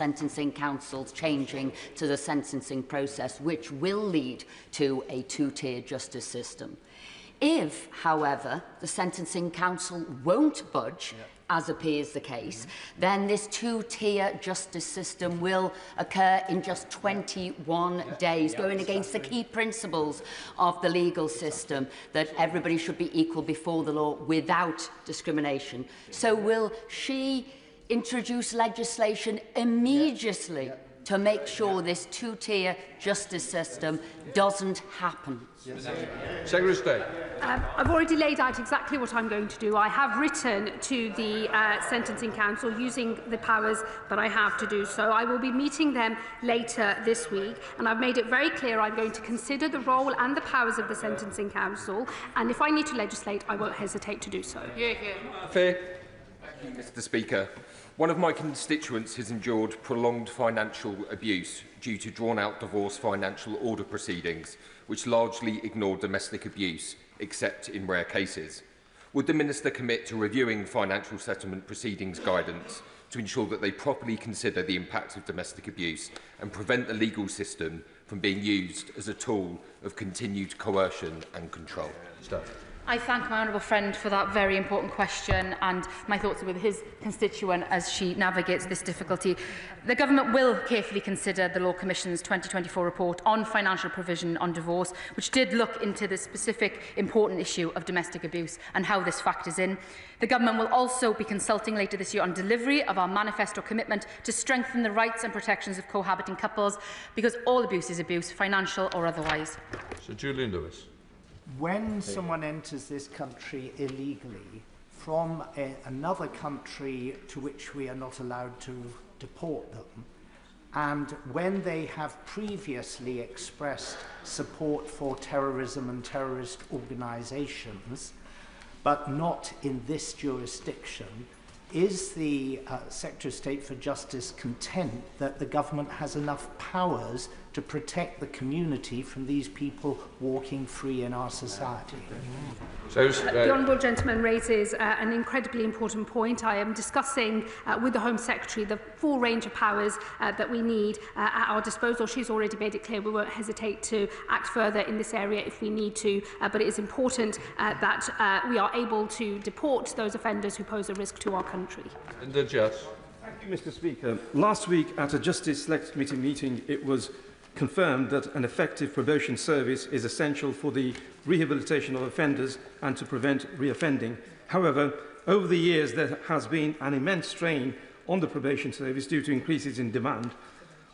sentencing councils changing to the sentencing process, which will lead to a two-tier justice system. If, however, the Sentencing Council won't budge, as appears the case, then this two-tier justice system will occur in just 21 days, going against the key principles of the legal system, that everybody should be equal before the law without discrimination. So will she introduce legislation immediately to make sure this two-tier justice system doesn't happen? Secretary of State. I've already laid out exactly what I'm going to do. I have written to the Sentencing Council using the powers that I have to do so. I will be meeting them later this week, and I've made it very clear I'm going to consider the role and the powers of the Sentencing Council, and if I need to legislate, I won't hesitate to do so. Fair. Thank you, Mr. Speaker. One of my constituents has endured prolonged financial abuse due to drawn-out divorce financial order proceedings, which largely ignore domestic abuse, except in rare cases. Would the Minister commit to reviewing financial settlement proceedings guidance to ensure that they properly consider the impact of domestic abuse and prevent the legal system from being used as a tool of continued coercion and control? I thank my honourable friend for that very important question, and my thoughts are with his constituent as she navigates this difficulty. The Government will carefully consider the Law Commission's 2024 report on financial provision on divorce, which did look into the specific important issue of domestic abuse and how this factors in. The Government will also be consulting later this year on delivery of our manifesto commitment to strengthen the rights and protections of cohabiting couples, because all abuse is abuse, financial or otherwise. Sir Julian Lewis. When someone enters this country illegally from another country to which we are not allowed to deport them, and when they have previously expressed support for terrorism and terrorist organisations, but not in this jurisdiction, is the Secretary of State for Justice content that the Government has enough powers to protect the community from these people walking free in our society? The honourable gentleman raises an incredibly important point. I am discussing with the Home Secretary the full range of powers that we need at our disposal. She's already made it clear we won't hesitate to act further in this area if we need to, but it is important that we are able to deport those offenders who pose a risk to our country. And the judge. Thank you, Mr. Speaker. Last week at a Justice Select Committee meeting, it was confirmed that an effective probation service is essential for the rehabilitation of offenders and to prevent reoffending. However, over the years there has been an immense strain on the probation service due to increases in demand.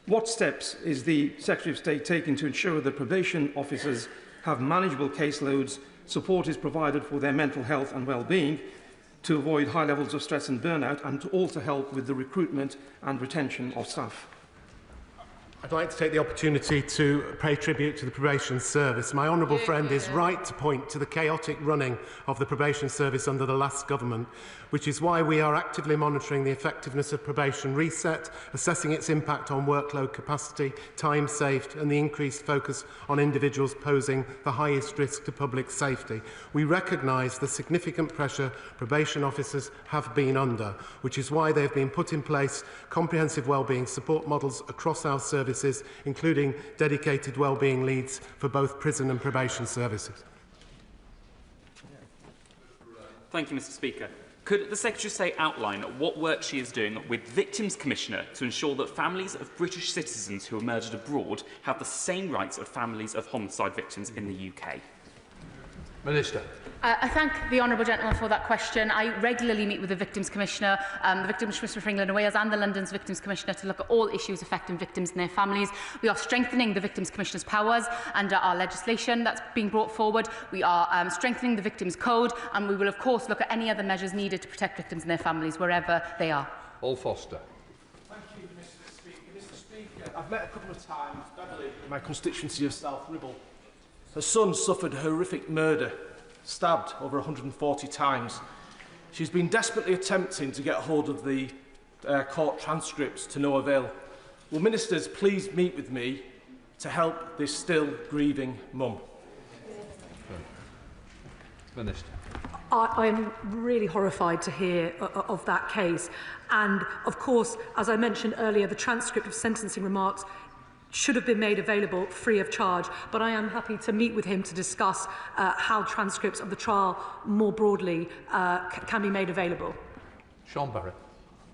What steps is the Secretary of State taking to ensure that probation officers have manageable caseloads, support is provided for their mental health and well-being, to avoid high levels of stress and burnout, and to also help with the recruitment and retention of staff? I'd like to take the opportunity to pay tribute to the probation service. My honourable friend is right to point to the chaotic running of the probation service under the last government, which is why we are actively monitoring the effectiveness of probation reset, assessing its impact on workload capacity, time saved and the increased focus on individuals posing the highest risk to public safety. We recognise the significant pressure probation officers have been under, which is why they have been put in place comprehensive wellbeing support models across our services, including dedicated wellbeing leads for both prison and probation services. Thank you, Mr. Speaker. Could the Secretary of State outline what work she is doing with Victims Commissioner to ensure that families of British citizens who are murdered abroad have the same rights of families of homicide victims in the UK? Minister. I thank the honourable gentleman for that question. I regularly meet with the Victims Commissioner, the Victims Commissioner for England and Wales and the London's Victims Commissioner to look at all issues affecting victims and their families. We are strengthening the Victims Commissioner's powers under our legislation that's being brought forward. We are strengthening the Victims Code, and we will of course look at any other measures needed to protect victims and their families wherever they are. Paul Foster. Thank you, Mr. Speaker. Mr. Speaker, I've met a couple of times Beverly in my constituency of South Ribble. Her son suffered a horrific murder, stabbed over 140 times. She's been desperately attempting to get hold of the court transcripts to no avail. Will ministers please meet with me to help this still grieving mum? Minister. I'm really horrified to hear of that case. And, of course, as I mentioned earlier, the transcript of sentencing remarks should have been made available free of charge. But I am happy to meet with him to discuss how transcripts of the trial more broadly can be made available. Sean Barrett.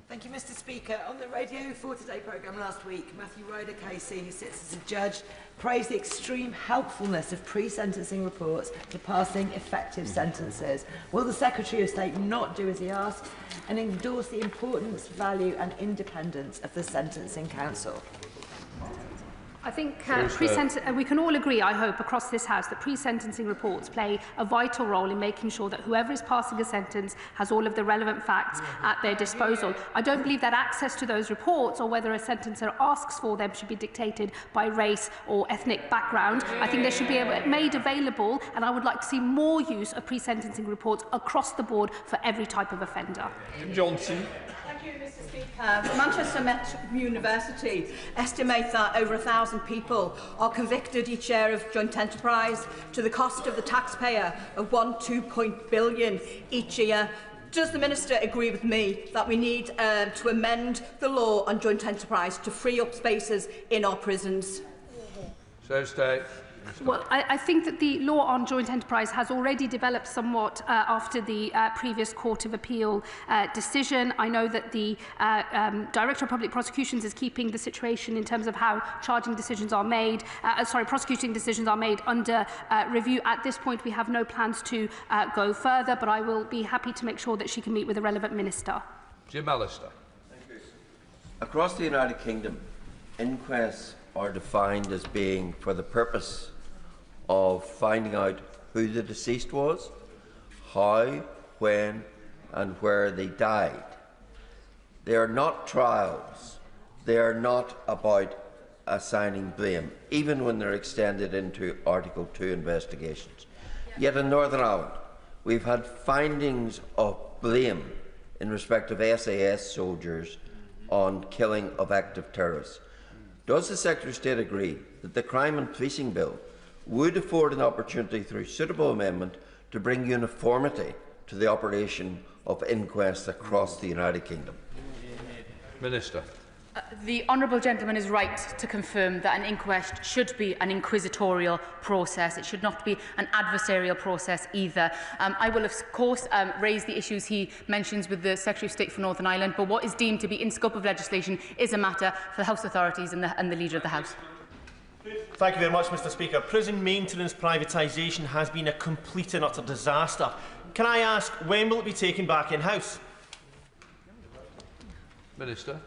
Thank you, Mr. Speaker. On the Radio 4 Today programme last week, Matthew Ryder Casey, who sits as a judge, praised the extreme helpfulness of pre-sentencing reports to passing effective sentences. Will the Secretary of State not do as he asks and endorse the importance, value and independence of the Sentencing Council? I think we can all agree, I hope, across this House that pre-sentencing reports play a vital role in making sure that whoever is passing a sentence has all of the relevant facts at their disposal. I don't believe that access to those reports, or whether a sentencer asks for them, should be dictated by race or ethnic background. I think they should be made available, and I would like to see more use of pre-sentencing reports across the board for every type of offender. Johnson. Thank you, Mr. Speaker. Manchester Met University estimates that over 1,000 people are convicted each year of joint enterprise to the cost of the taxpayer of £2 billion each year. Does the Minister agree with me that we need to amend the law on joint enterprise to free up spaces in our prisons? So state. Well, I think that the law on joint enterprise has already developed somewhat after the previous Court of Appeal decision. I know that the Director of Public Prosecutions is keeping the situation in terms of how charging decisions are made, prosecuting decisions are made under review. At this point, we have no plans to go further, but I will be happy to make sure that she can meet with the relevant minister. Jim Allister. Across the United Kingdom, inquests are defined as being for the purpose of finding out who the deceased was, how, when and where they died. They are not trials. They are not about assigning blame, even when they're extended into Article 2 investigations. Yet in Northern Ireland, we've had findings of blame in respect of SAS soldiers on killing of active terrorists. Does the Secretary of State agree that the Crime and Policing Bill would afford an opportunity through suitable amendment to bring uniformity to the operation of inquests across the United Kingdom? Minister. The honourable gentleman is right to confirm that an inquest should be an inquisitorial process. It should not be an adversarial process either. I will, of course, raise the issues he mentions with the Secretary of State for Northern Ireland, but what is deemed to be in scope of legislation is a matter for the House authorities and the Leader of the House. Thank you very much, Mr. Speaker. Prison maintenance privatisation has been a complete and utter disaster. Can I ask, when will it be taken back in-house? Minister.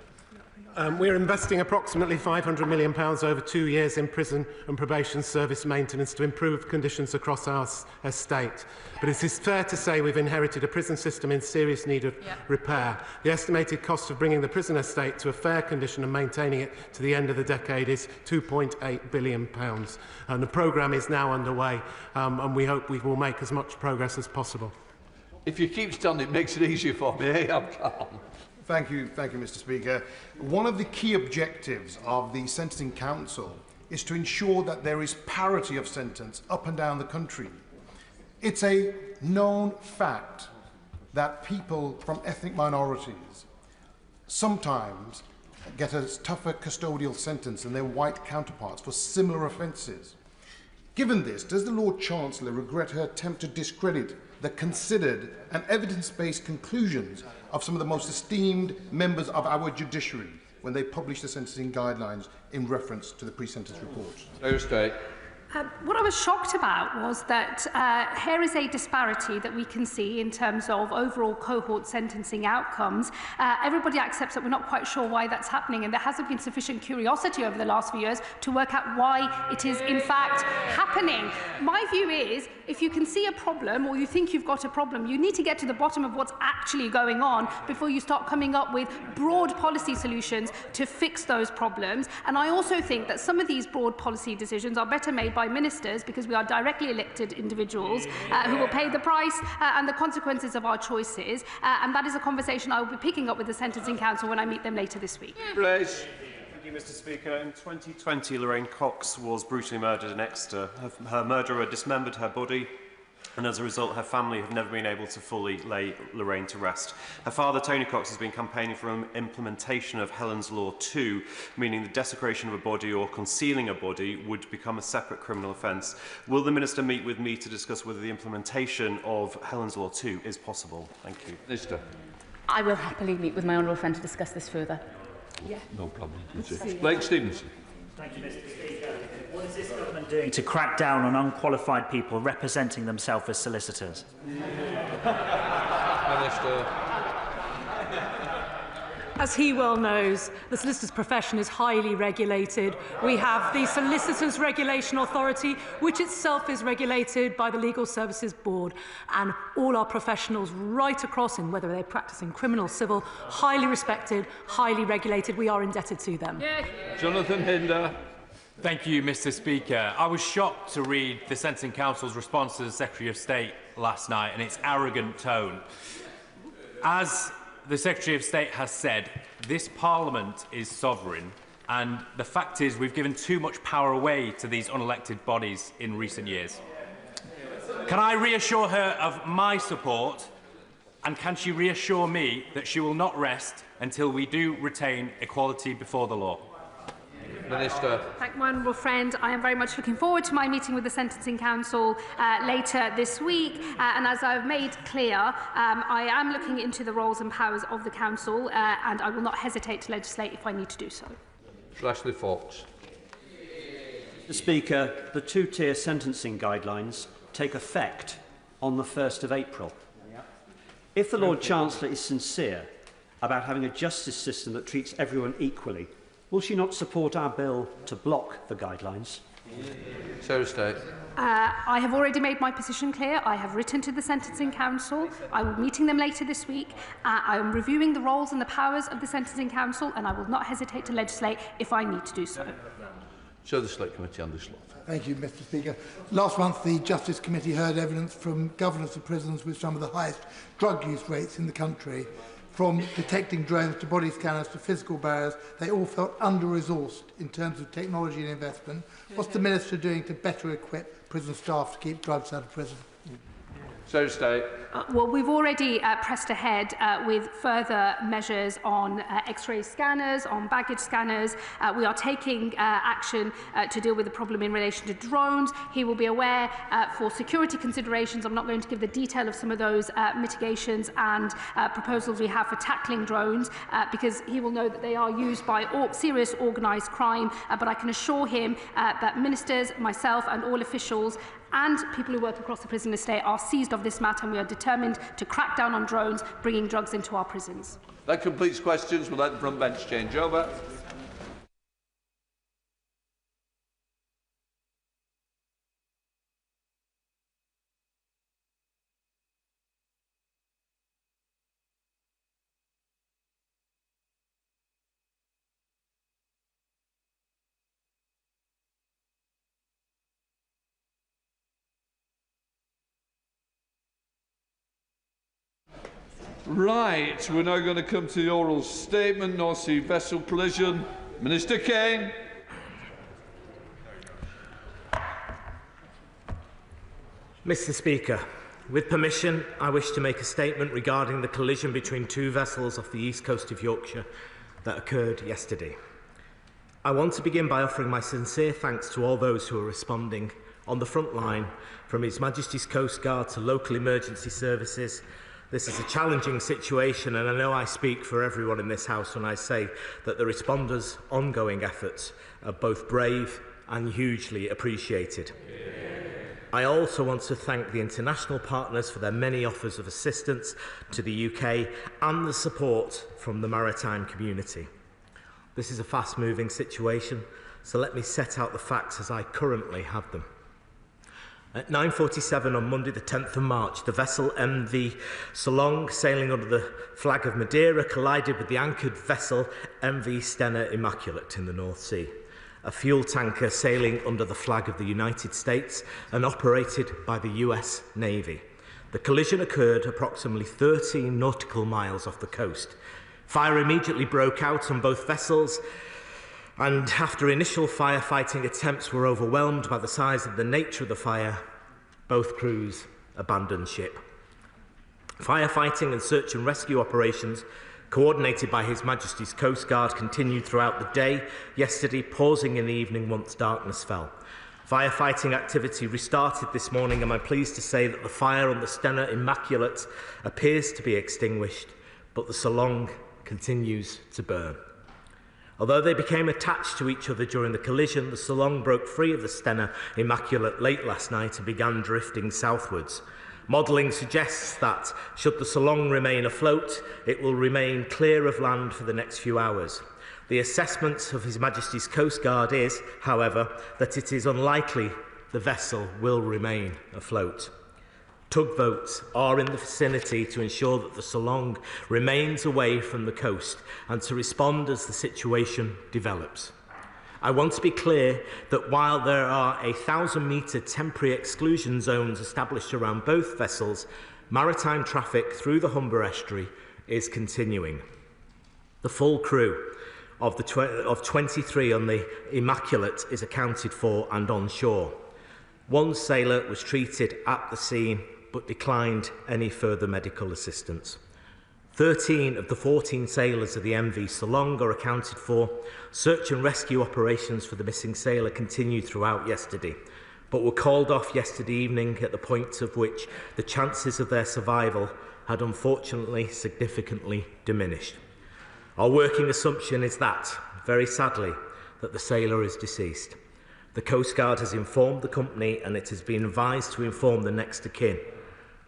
We're investing approximately £500 million over 2 years in prison and probation service maintenance to improve conditions across our estate. But it is fair to say we've inherited a prison system in serious need of repair. The estimated cost of bringing the prison estate to a fair condition and maintaining it to the end of the decade is £2.8 billion. And the programme is now underway, and we hope we will make as much progress as possible. If you keep standing, it makes it easier for me. I'm calm. Thank you, Mr. Speaker. One of the key objectives of the Sentencing Council is to ensure that there is parity of sentence up and down the country. It's a known fact that people from ethnic minorities sometimes get a tougher custodial sentence than their white counterparts for similar offences. Given this, does the Lord Chancellor regret her attempt to discredit the considered and evidence-based conclusions of some of the most esteemed members of our judiciary when they published the sentencing guidelines in reference to the pre-sentence report? What I was shocked about was that here is a disparity that we can see in terms of overall cohort sentencing outcomes. Everybody accepts that we're not quite sure why that's happening, and there hasn't been sufficient curiosity over the last few years to work out why it is in fact happening. My view is, if you can see a problem or you think you've got a problem, you need to get to the bottom of what's actually going on before you start coming up with broad policy solutions to fix those problems. And I also think that some of these broad policy decisions are better made by ministers, because we are directly elected individuals who will pay the price and the consequences of our choices. And that is a conversation I will be picking up with the Sentencing Council when I meet them later this week. Please. Thank you, Mr. Speaker. In 2020, Lorraine Cox was brutally murdered in Exeter. Her murderer dismembered her body, and as a result her family have never been able to fully lay Lorraine to rest. Her father, Tony Cox, has been campaigning for an implementation of Helen's Law 2, meaning the desecration of a body or concealing a body would become a separate criminal offence. Will the Minister meet with me to discuss whether the implementation of Helen's Law 2 is possible? Thank you. Minister. I will happily meet with my honourable friend to discuss this further. Yeah. No problem. Blake Stevenson. Thank you, Mr. Speaker. What is this government doing to crack down on unqualified people representing themselves as solicitors? Minister. As he well knows, the solicitor's profession is highly regulated. We have the Solicitors Regulation Authority, which itself is regulated by the Legal Services Board. And all our professionals right across, in whether they practice in criminal, civil, highly respected, highly regulated. We are indebted to them. Jonathan Hinder. Thank you, Mr. Speaker. I was shocked to read the Sentencing Council's response to the Secretary of State last night and its arrogant tone. As the Secretary of State has said, this Parliament is sovereign, and the fact is we've given too much power away to these unelected bodies in recent years. Can I reassure her of my support, and can she reassure me that she will not rest until we do retain equality before the law? Minister. Thank my honourable friend. I am very much looking forward to my meeting with the Sentencing Council later this week. And as I have made clear, I am looking into the roles and powers of the Council, and I will not hesitate to legislate if I need to do so. Ashley Fox. Mr. Speaker, the two-tier sentencing guidelines take effect on the 1st of April. If the Lord Chancellor is sincere about having a justice system that treats everyone equally, will she not support our bill to block the guidelines? Sarah State. I have already made my position clear. I have written to the Sentencing Council. I will be meeting them later this week. I am reviewing the roles and the powers of the Sentencing Council, and I will not hesitate to legislate if I need to do so. Show the Select Committee on this law. Thank you, Mr. Speaker. Last month, the Justice Committee heard evidence from governors of prisons with some of the highest drug use rates in the country. From detecting drones to body scanners to physical barriers, they all felt under-resourced in terms of technology and investment. What's the Minister doing to better equip prison staff to keep drugs out of prison? Sarah State. Well, we've already pressed ahead with further measures on X-ray scanners, on baggage scanners. We are taking action to deal with the problem in relation to drones. He will be aware for security considerations. I'm not going to give the detail of some of those mitigations and proposals we have for tackling drones because he will know that they are used by serious organised crime. But I can assure him that ministers, myself and all officials and people who work across the prison estate are seized of this matter, and we are determined to crack down on drones bringing drugs into our prisons. That completes questions. We'll let the front bench change over. Right, we're now going to come to the oral statement, North Sea vessel collision. Minister Kane. Mr. Speaker, with permission, I wish to make a statement regarding the collision between two vessels off the east coast of Yorkshire that occurred yesterday. I want to begin by offering my sincere thanks to all those who are responding on the front line, from His Majesty's Coast Guard to local emergency services. This is a challenging situation, and I know I speak for everyone in this House when I say that the responders' ongoing efforts are both brave and hugely appreciated. I also want to thank the international partners for their many offers of assistance to the UK and the support from the maritime community. This is a fast-moving situation, so let me set out the facts as I currently have them. At 9:47 on Monday the 10th of March, the vessel MV Solong, sailing under the flag of Madeira, collided with the anchored vessel MV Stena Immaculate in the North Sea, a fuel tanker sailing under the flag of the United States and operated by the US Navy. The collision occurred approximately 13 nautical miles off the coast. Fire immediately broke out on both vessels, and after initial firefighting attempts were overwhelmed by the size and the nature of the fire, both crews abandoned ship. Firefighting and search and rescue operations coordinated by His Majesty's Coast Guard continued throughout the day yesterday, pausing in the evening once darkness fell. Firefighting activity restarted this morning, and I'm pleased to say that the fire on the Stena Immaculate appears to be extinguished, but the Solong continues to burn. Although they became attached to each other during the collision, the Solong broke free of the Stena Immaculate late last night and began drifting southwards. Modelling suggests that, should the Solong remain afloat, it will remain clear of land for the next few hours. The assessment of His Majesty's Coast Guard is, however, that it is unlikely the vessel will remain afloat. Tugboats are in the vicinity to ensure that the Solong remains away from the coast and to respond as the situation develops. I want to be clear that while there are 1,000-metre temporary exclusion zones established around both vessels, maritime traffic through the Humber estuary is continuing. The full crew of 23 on the Immaculate is accounted for and on shore. One sailor was treated at the scene but declined any further medical assistance. 13 of the 14 sailors of the MV Solong are accounted for. Search and rescue operations for the missing sailor continued throughout yesterday, but were called off yesterday evening at the point of which the chances of their survival had unfortunately significantly diminished. Our working assumption is that, very sadly, that the sailor is deceased. The Coast Guard has informed the company, and it has been advised to inform the next of kin.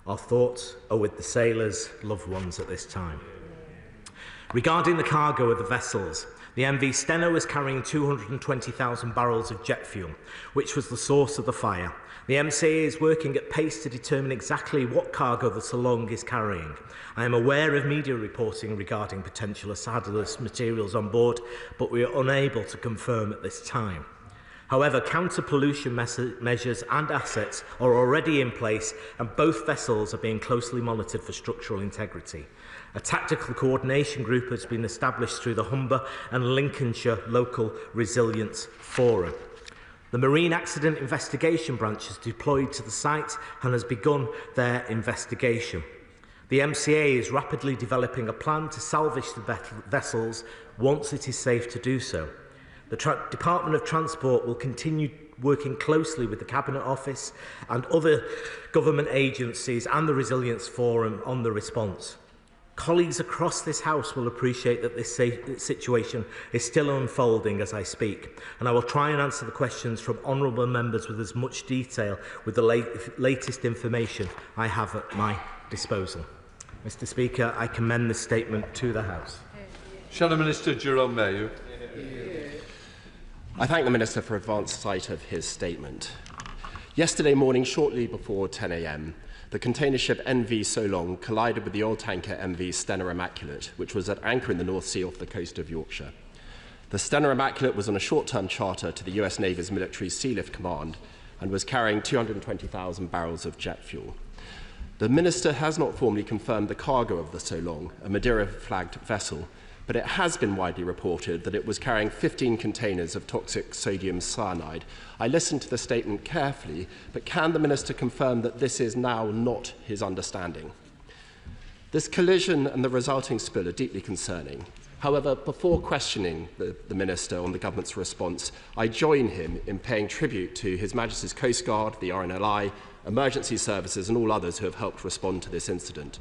Our thoughts are with the sailors' loved ones at this time. Regarding the cargo of the vessels, the MV Stena was carrying 220,000 barrels of jet fuel, which was the source of the fire. The MCA is working at pace to determine exactly what cargo the Solong is carrying. I am aware of media reporting regarding potential hazardous materials on board, but we are unable to confirm at this time. However, counter-pollution measures and assets are already in place, and both vessels are being closely monitored for structural integrity. A tactical coordination group has been established through the Humber and Lincolnshire Local Resilience Forum. The Marine Accident Investigation Branch is deployed to the site and has begun their investigation. The MCA is rapidly developing a plan to salvage the vessels once it is safe to do so. The Department of Transport will continue working closely with the Cabinet Office and other government agencies and the Resilience Forum on the response. Colleagues across this House will appreciate that this situation is still unfolding as I speak, and I will try and answer the questions from honourable members with as much detail with the latest information I have at my disposal. Mr. Speaker, I commend this statement to the House. Shadow Minister Jerome Mayhew. I thank the Minister for advance sight of his statement. Yesterday morning, shortly before 10 a.m, the container ship NV Solong collided with the oil tanker MV Stena Immaculate, which was at anchor in the North Sea off the coast of Yorkshire. The Stena Immaculate was on a short-term charter to the US Navy's Military Sealift Command and was carrying 220,000 barrels of jet fuel. The Minister has not formally confirmed the cargo of the Solong, a Madeira-flagged vessel, but it has been widely reported that it was carrying 15 containers of toxic sodium cyanide. I listened to the statement carefully, but can the Minister confirm that this is now not his understanding? This collision and the resulting spill are deeply concerning. However, before questioning the Minister on the Government's response, I join him in paying tribute to His Majesty's Coast Guard, the RNLI, emergency services and all others who have helped respond to this incident.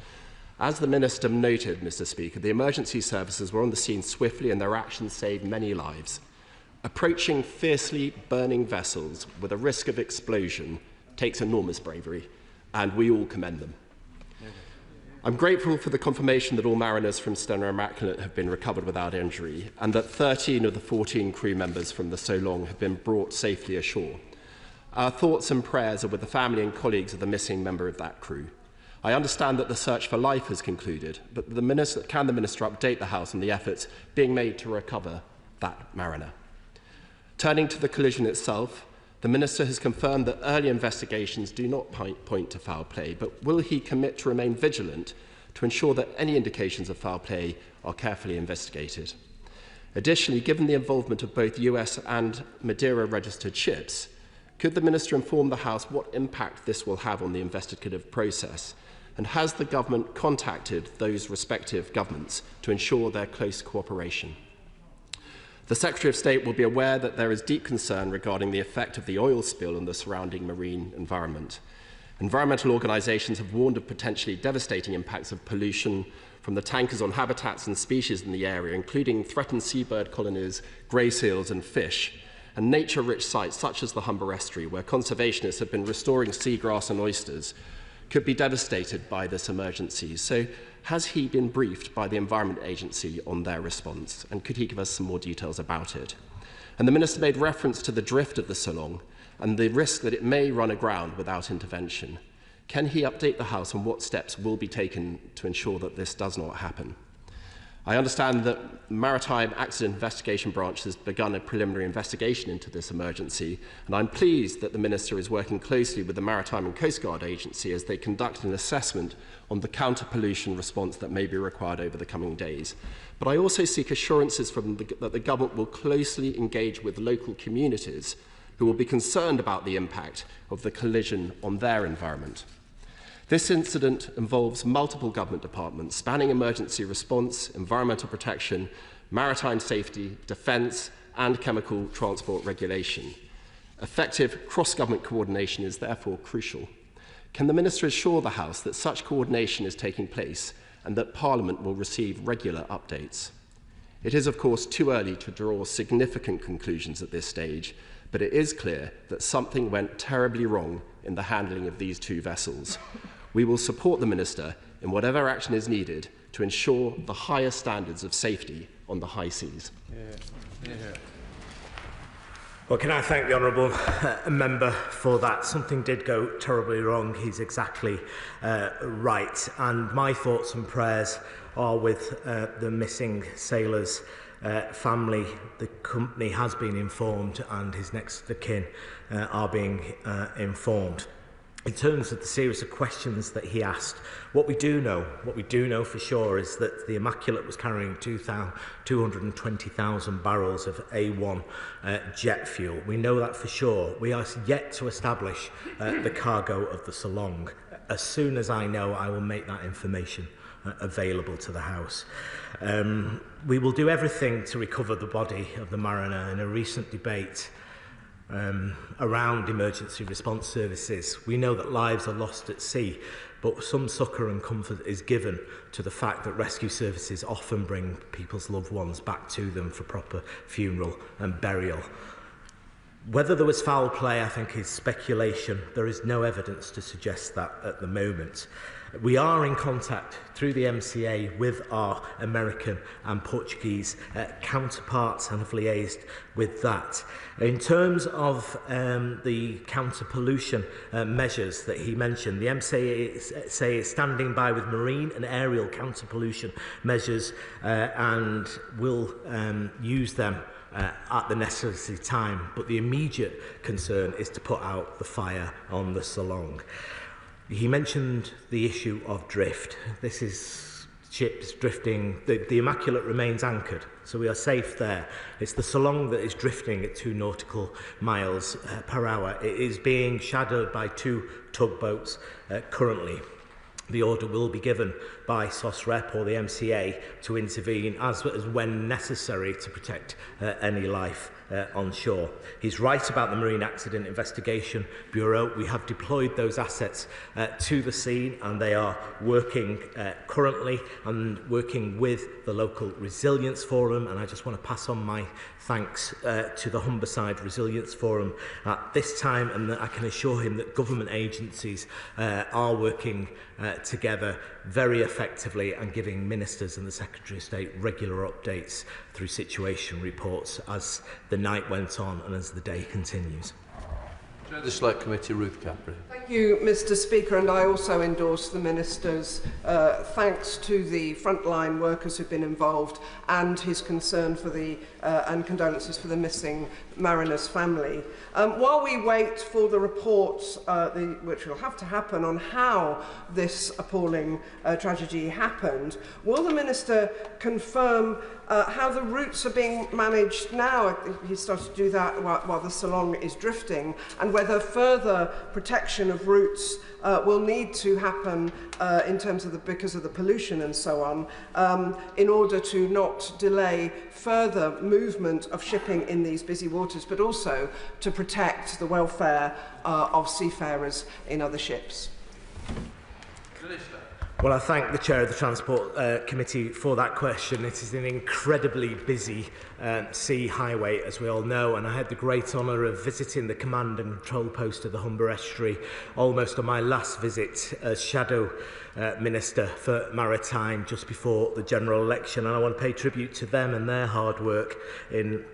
As the Minister noted, Mr. Speaker, the emergency services were on the scene swiftly and their actions saved many lives. Approaching fiercely burning vessels with a risk of explosion takes enormous bravery, and we all commend them. I'm grateful for the confirmation that all mariners from Stena Immaculate have been recovered without injury, and that 13 of the 14 crew members from the Solong have been brought safely ashore. Our thoughts and prayers are with the family and colleagues of the missing member of that crew. I understand that the search for life has concluded, but can the Minister update the House on the efforts being made to recover that mariner? Turning to the collision itself, the Minister has confirmed that early investigations do not point to foul play, but will he commit to remain vigilant to ensure that any indications of foul play are carefully investigated? Additionally, given the involvement of both US and Madeira-registered ships, Could the Minister inform the House what impact this will have on the investigative process? And has the Government contacted those respective governments to ensure their close cooperation? The Secretary of State will be aware that there is deep concern regarding the effect of the oil spill on the surrounding marine environment. Environmental organisations have warned of potentially devastating impacts of pollution from the tankers on habitats and species in the area, including threatened seabird colonies, grey seals and fish, and nature-rich sites such as the Humber Estuary, where conservationists have been restoring seagrass and oysters, could be devastated by this emergency. So has he been briefed by the Environment Agency on their response? And could he give us some more details about it? And the Minister made reference to the drift of the Solong and the risk that it may run aground without intervention. Can he update the House on what steps will be taken to ensure that this does not happen? I understand that Maritime Accident Investigation Branch has begun a preliminary investigation into this emergency, and I'm pleased that the Minister is working closely with the Maritime and Coast Guard Agency as they conduct an assessment on the counter-pollution response that may be required over the coming days. But I also seek assurances that the Government will closely engage with local communities who will be concerned about the impact of the collision on their environment. This incident involves multiple government departments spanning emergency response, environmental protection, maritime safety, defence and chemical transport regulation. Effective cross-government coordination is therefore crucial. Can the Minister assure the House that such coordination is taking place and that Parliament will receive regular updates? It is, of course, too early to draw significant conclusions at this stage, but it is clear that something went terribly wrong in the handling of these two vessels. We will support the Minister in whatever action is needed to ensure the highest standards of safety on the high seas. Well, can I thank the Honourable Member for that? Something did go terribly wrong. He's exactly right. And my thoughts and prayers are with the missing sailor's family. The company has been informed and his next of kin are being informed. In terms of the series of questions that he asked, what we do know for sure is that the Immaculate was carrying 220,000 barrels of A1 jet fuel. We know that for sure. We are yet to establish the cargo of the Solong. As soon as I know, I will make that information available to the House. We will do everything to recover the body of the mariner. In a recent debate around emergency response services, we know that lives are lost at sea, but some succour and comfort is given to the fact that rescue services often bring people's loved ones back to them for proper funeral and burial. Whether there was foul play, I think, is speculation. There is no evidence to suggest that at the moment. We are in contact through the MCA with our American and Portuguese counterparts and have liaised with that. In terms of the counter-pollution measures that he mentioned, the MCA is standing by with marine and aerial counter-pollution measures and will use them at the necessary time, but the immediate concern is to put out the fire on the Solong. He mentioned the issue of drift. This is ships drifting. The Immaculate remains anchored, so we are safe there. It's the Solong that is drifting at 2 nautical miles per hour. It is being shadowed by 2 tugboats currently. The order will be given by SOSREP or the MCA to intervene as when necessary to protect any life on shore. He's right about the Marine Accident Investigation Bureau. We have deployed those assets to the scene and they are working currently and working with the local Resilience Forum, and I just want to pass on my thanks to the Humberside Resilience Forum at this time, and that I can assure him that government agencies are working together very effectively and giving ministers and the Secretary of State regular updates through situation reports as the night went on and as the day continues. Chair of the Select Committee, Ruth Capri. Thank you, Mr. Speaker, and I also endorse the Minister's thanks to the frontline workers who've been involved and his concern for the and condolences for the missing mariner's family. While we wait for the reports, which will have to happen, on how this appalling tragedy happened, will the Minister confirm how the routes are being managed now? He started to do that while the Solong is drifting, and whether further protection of routes will need to happen in terms of because of the pollution and so on, in order to not delay further movement of shipping in these busy waters, but also to protect the welfare of seafarers in other ships. Well, I thank the Chair of the Transport Committee for that question. It is an incredibly busy sea highway, as we all know, and I had the great honour of visiting the command and control post of the Humber Estuary almost on my last visit as Shadow Minister for Maritime just before the general election, and I want to pay tribute to them and their hard work in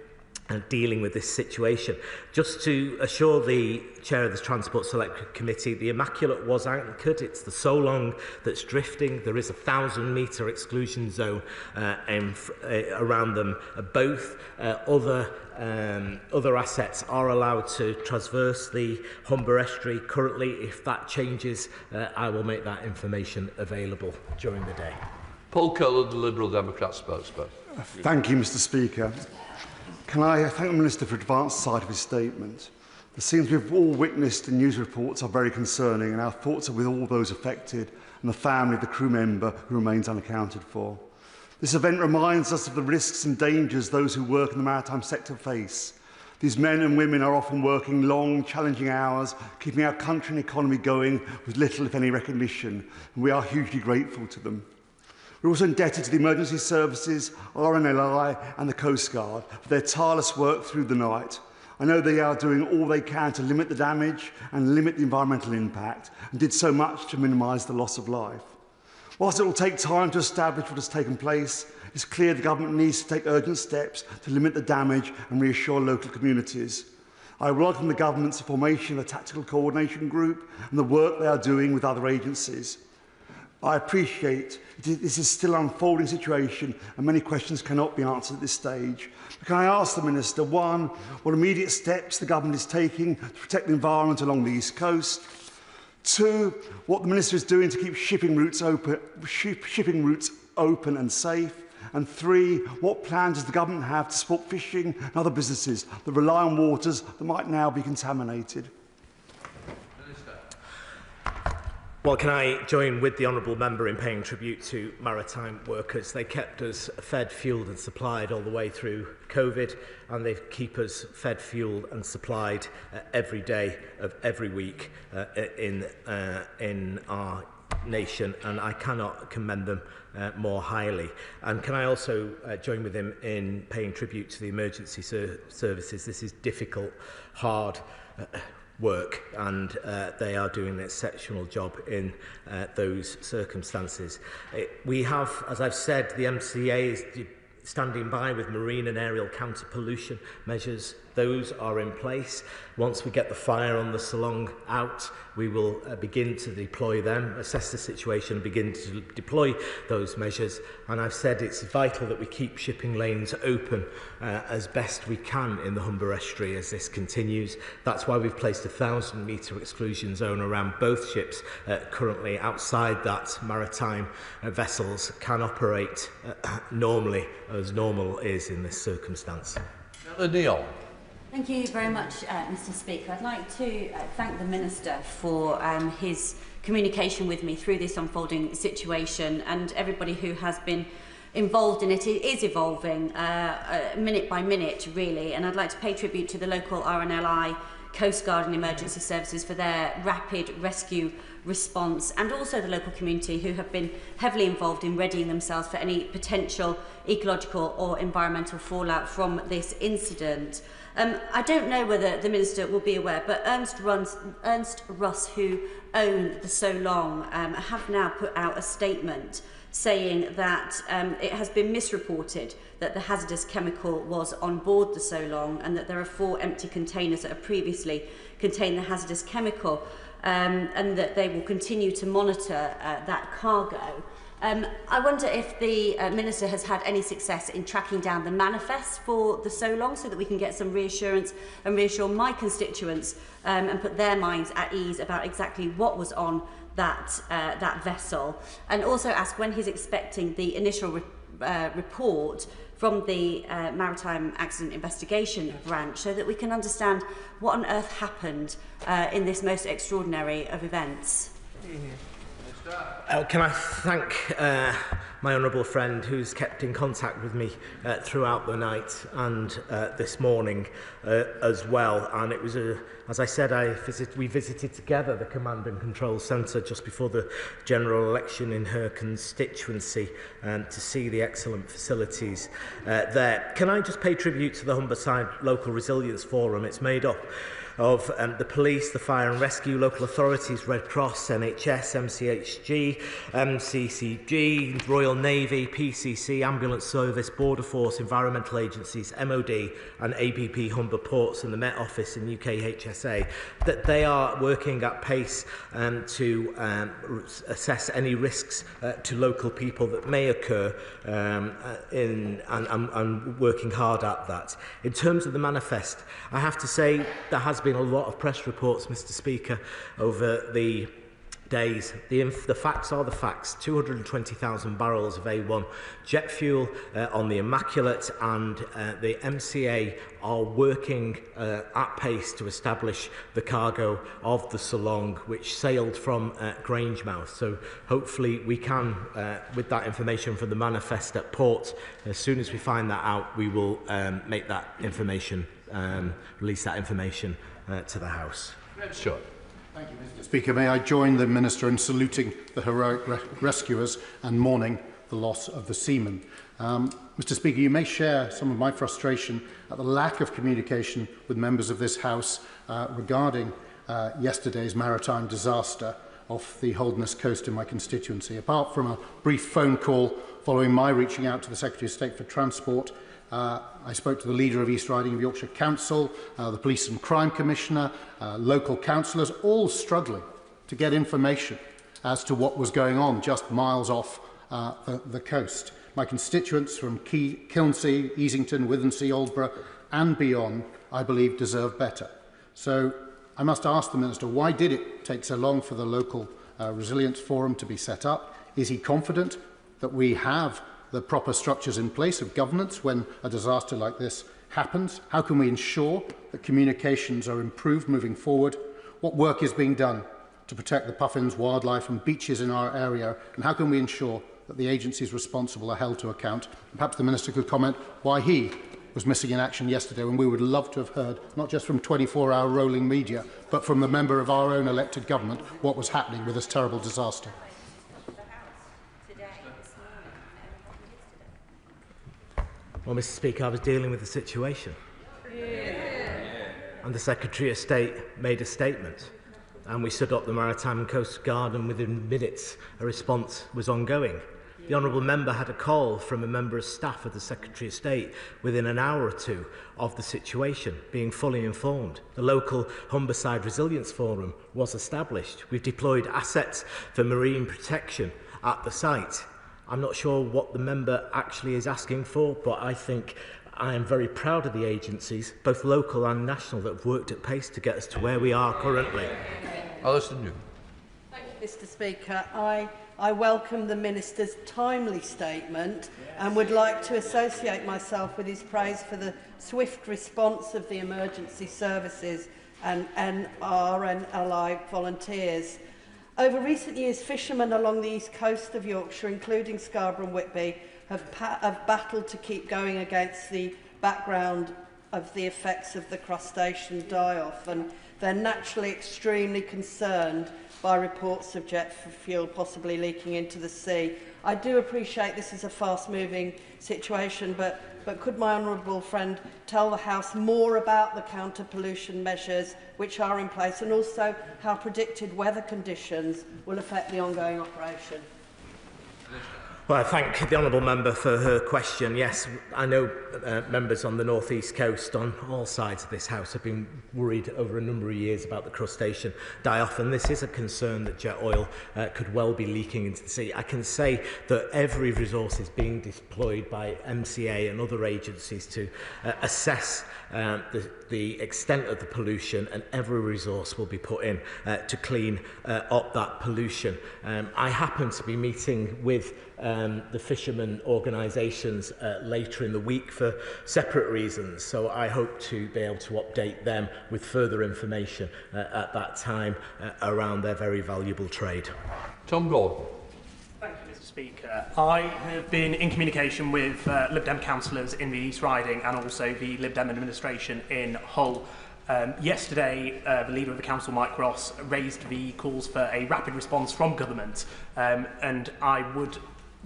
dealing with this situation. Just to assure the Chair of the Transport Select Committee, the Immaculate was anchored. It's the Solong that's drifting. There is a 1,000-metre exclusion zone around them. Both other assets are allowed to traverse the Humber Estuary. Currently, if that changes, I will make that information available during the day. Paul Cullen, the Liberal Democrat spokesman. Thank you, Mr. Speaker. Can I thank the Minister for advanced side of his statement? The scenes we've all witnessed in news reports are very concerning, and our thoughts are with all those affected and the family of the crew member who remains unaccounted for. This event reminds us of the risks and dangers those who work in the maritime sector face. These men and women are often working long, challenging hours, keeping our country and economy going with little, if any, recognition, and we are hugely grateful to them. We're also indebted to the emergency services, RNLI and the Coast Guard for their tireless work through the night. I know they are doing all they can to limit the damage and limit the environmental impact, and did so much to minimise the loss of life. Whilst it will take time to establish what has taken place, it's clear the government needs to take urgent steps to limit the damage and reassure local communities. I welcome the government's formation of a tactical coordination group and the work they are doing with other agencies. I appreciate this is still an unfolding situation and many questions cannot be answered at this stage. But can I ask the Minister, one, what immediate steps the government is taking to protect the environment along the East Coast? Two, what the Minister is doing to keep shipping routes open and safe? And three, what plans does the government have to support fishing and other businesses that rely on waters that might now be contaminated? Well, can I join with the Honourable Member in paying tribute to maritime workers? They kept us fed, fuelled and supplied all the way through COVID, and they keep us fed, fuelled and supplied every day of every week in our nation, and I cannot commend them more highly. And can I also join with him in paying tribute to the emergency services? This is difficult, hard work, and they are doing an exceptional job in those circumstances. We have, as I've said, the MCA is standing by with marine and aerial counter-pollution measures. Those are in place. Once we get the fire on the Solong out, we will begin to deploy them, assess the situation and begin to deploy those measures. And I've said it's vital that we keep shipping lanes open as best we can in the Humber Estuary as this continues. That's why we've placed a 1,000-metre exclusion zone around both ships. Currently outside that, maritime vessels can operate normally, as normal is in this circumstance. Neil. Thank you very much, Mr. Speaker. I'd like to thank the Minister for his communication with me through this unfolding situation, and everybody who has been involved in it. It is evolving minute by minute, really, and I'd like to pay tribute to the local RNLI, Coast Guard and emergency services for their rapid rescue response, and also the local community who have been heavily involved in readying themselves for any potential ecological or environmental fallout from this incident. I don't know whether the Minister will be aware, but Ernst Russ, who own the Solong, have now put out a statement saying that it has been misreported that the hazardous chemical was on board the Solong, and that there are 4 empty containers that have previously contained the hazardous chemical, and that they will continue to monitor that cargo. I wonder if the Minister has had any success in tracking down the manifest for the Solong, so that we can get some reassurance and reassure my constituents and put their minds at ease about exactly what was on that vessel, and also ask when he's expecting the initial report from the Maritime Accident Investigation Branch so that we can understand what on earth happened in this most extraordinary of events? Can I thank my honourable friend who's kept in contact with me throughout the night and this morning as well. And it was, as I said, we visited together the Command and Control Centre just before the general election in her constituency to see the excellent facilities there. Can I just pay tribute to the Humberside Local Resilience Forum? It's made up of the police, the fire and rescue, local authorities, Red Cross, NHS, MCHG, MCCG, Royal Navy, PCC, Ambulance Service, Border Force, environmental agencies, MOD and ABP Humber Ports and the Met Office and UKHSA, that they are working at pace to assess any risks to local people that may occur and working hard at that. In terms of the manifest, I have to say there has been a lot of press reports, Mr. Speaker, over the days. The facts are the facts. 220,000 barrels of A1 jet fuel on the Immaculate, and the MCA are working at pace to establish the cargo of the Solong, which sailed from Grangemouth. So hopefully we can, with that information from the manifest at port, as soon as we find that out, we will make that information, release that information to the House. Sure. Thank you, Mr. Speaker. May I join the Minister in saluting the heroic rescuers and mourning the loss of the seamen. Mr. Speaker, you may share some of my frustration at the lack of communication with members of this House regarding yesterday's maritime disaster off the Holderness coast in my constituency. Apart from a brief phone call following my reaching out to the Secretary of State for Transport, I spoke to the leader of East Riding of Yorkshire Council, the Police and Crime Commissioner, local councillors, all struggling to get information as to what was going on just miles off the coast. My constituents from Kilnsea, Easington, Withensea, Aldborough and beyond, I believe, deserve better. So I must ask the Minister, why did it take so long for the local resilience forum to be set up? Is he confident that we have the proper structures in place of governance when a disaster like this happens? How can we ensure that communications are improved moving forward? What work is being done to protect the puffins, wildlife and beaches in our area? And how can we ensure that the agencies responsible are held to account? Perhaps the Minister could comment why he was missing in action yesterday, when we would love to have heard, not just from 24-hour rolling media, but from the member of our own elected government, what was happening with this terrible disaster. Well, Mr. Speaker, I was dealing with the situation. And the Secretary of State made a statement. And we stood up the Maritime and Coast Guard, and within minutes a response was ongoing. The Honourable Member had a call from a member of staff of the Secretary of State within an hour or two of the situation, being fully informed. The local Humberside Resilience Forum was established. We've deployed assets for marine protection at the site. I'm not sure what the member actually is asking for, but I think I am very proud of the agencies, both local and national, that have worked at pace to get us to where we are currently. Alison New. Thank you, Mr. Speaker. I welcome the Minister's timely statement and would like to associate myself with his praise for the swift response of the emergency services and NRNLI volunteers. Over recent years, fishermen along the east coast of Yorkshire, including Scarborough and Whitby, have battled to keep going against the background of the effects of the crustacean die-off, and they're naturally extremely concerned by reports of jet fuel possibly leaking into the sea. I do appreciate this is a fast-moving situation, but could my honourable friend tell the House more about the counter-pollution measures which are in place, and also how predicted weather conditions will affect the ongoing operation? Well, I thank the Honourable Member for her question. Yes, I know members on the North East Coast on all sides of this House have been worried over a number of years about the crustacean die-off, and this is a concern that jet oil could well be leaking into the sea. I can say that every resource is being deployed by MCA and other agencies to assess the extent of the pollution, and every resource will be put in to clean up that pollution. I happen to be meeting with the fishermen organisations later in the week for separate reasons. So I hope to be able to update them with further information at that time around their very valuable trade. Tom Gordon. Thank you, Mr. Speaker. I have been in communication with Lib Dem councillors in the East Riding and also the Lib Dem administration in Hull. Yesterday, the leader of the council, Mike Ross, raised the calls for a rapid response from government, and I would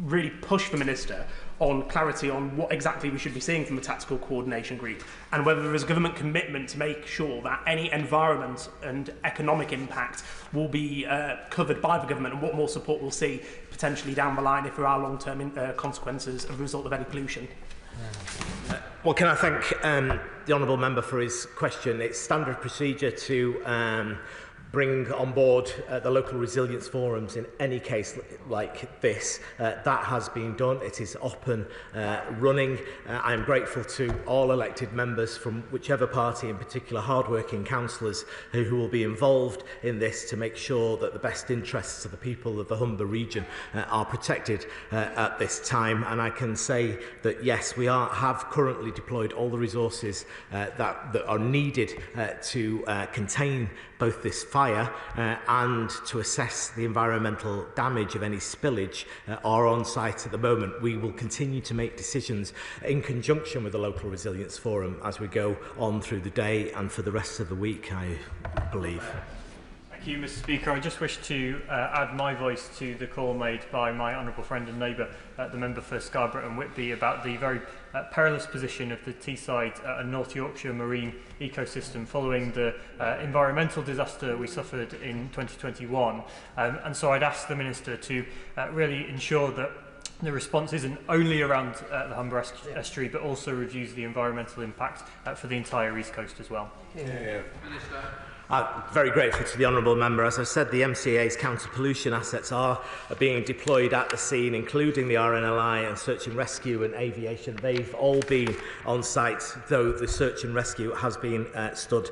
really push the minister on clarity on what exactly we should be seeing from the tactical coordination group, and whether there is a government commitment to make sure that any environment and economic impact will be covered by the government, and what more support we'll see potentially down the line if there are long-term consequences as a result of any pollution. Well, can I thank the honourable member for his question. It's standard procedure to bring on board the local resilience forums in any case like this. That has been done. It is up and running. I am grateful to all elected members from whichever party, in particular hard-working councillors who will be involved in this to make sure that the best interests of the people of the Humber region are protected at this time. And I can say that yes, we have currently deployed all the resources that are needed to contain both this fire and to assess the environmental damage of any spillage are on site at the moment. We will continue to make decisions in conjunction with the Local Resilience Forum as we go on through the day and for the rest of the week, I believe. Thank you, Mr. Speaker. I just wish to add my voice to the call made by my honourable friend and neighbour, the member for Scarborough and Whitby, about the very perilous position of the Teesside and North Yorkshire marine ecosystem following the environmental disaster we suffered in 2021. And so I'd ask the Minister to really ensure that the response isn't only around the Humber estuary, but also reviews the environmental impact for the entire East Coast as well. Yeah. Very grateful to the honourable member. As I said, the MCA's counter-pollution assets are being deployed at the scene, including the RNLI and search and rescue and aviation. They've all been on site, though the search and rescue has been stood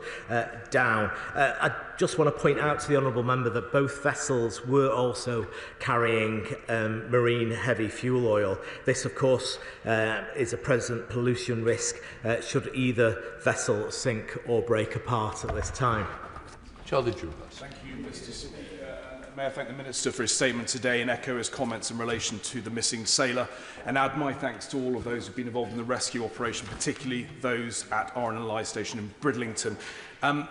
down. I just want to point out to the honourable member that both vessels were also carrying marine heavy fuel oil. This, of course, is a present pollution risk should either vessel sink or break apart at this time. Charlie Dewhurst. Thank you, Mr. Speaker. May I thank the Minister for his statement today and echo his comments in relation to the missing sailor, and add my thanks to all of those who've been involved in the rescue operation, particularly those at RNLI Station in Bridlington.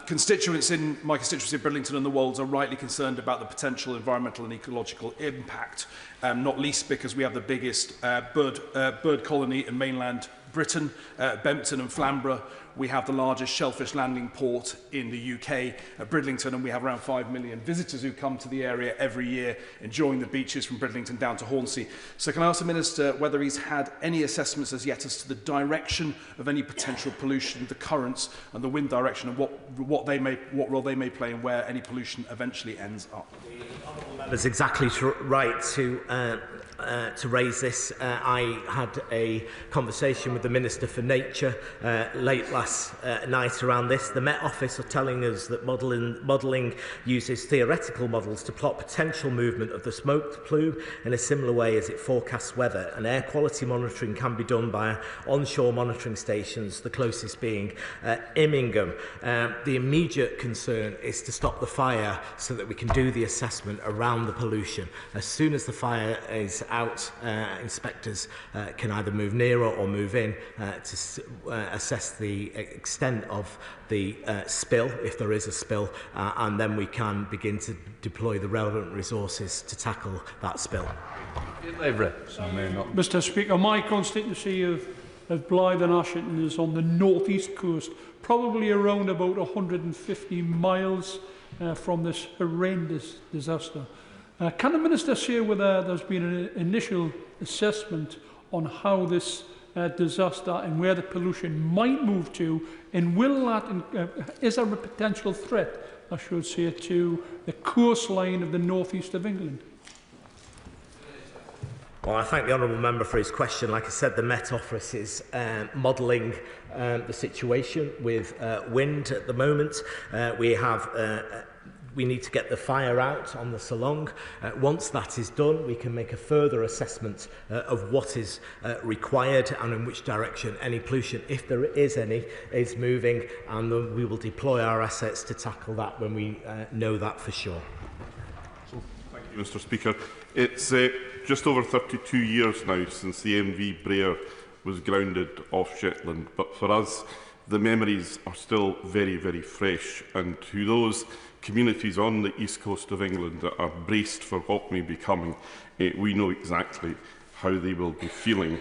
Constituents in my constituency of Bridlington and the Wolds are rightly concerned about the potential environmental and ecological impact, not least because we have the biggest bird colony in mainland Britain, Bempton and Flamborough. We have the largest shellfish landing port in the UK at Bridlington, and we have around 5 million visitors who come to the area every year, enjoying the beaches from Bridlington down to Hornsey. So can I ask the Minister whether he's had any assessments as yet as to the direction of any potential pollution, the currents and the wind direction, and what role they may play in where any pollution eventually ends up? That's exactly right to raise this. I had a conversation with the Minister for Nature late last night around this. The Met Office are telling us that modelling uses theoretical models to plot potential movement of the smoke plume in a similar way as it forecasts weather, and air quality monitoring can be done by onshore monitoring stations, the closest being Immingham. The immediate concern is to stop the fire so that we can do the assessment around the pollution. As soon as the fire is out, inspectors can either move nearer or move in to assess the extent of the spill, if there is a spill, and then we can begin to deploy the relevant resources to tackle that spill. Mr. Speaker, my constituency of Blythe and Ashington is on the northeast coast, probably around about 150 miles from this horrendous disaster. Can the Minister say whether there's been an initial assessment on how this disaster and where the pollution might move to, and will that, is there a potential threat, I should say, to the coastline of the northeast of England? Well, I thank the honourable member for his question. Like I said, the Met Office is modelling the situation with wind at the moment. We have we need to get the fire out on the Salong. Once that is done, we can make a further assessment of what is required and in which direction any pollution, if there is any, is moving, and then we will deploy our assets to tackle that when we know that for sure. Thank you, Mr. Speaker. It's just over 32 years now since the MV Brer was grounded off Shetland, but for us, the memories are still very, very fresh, and to those communities on the east coast of England that are braced for what may be coming, we know exactly how they will be feeling.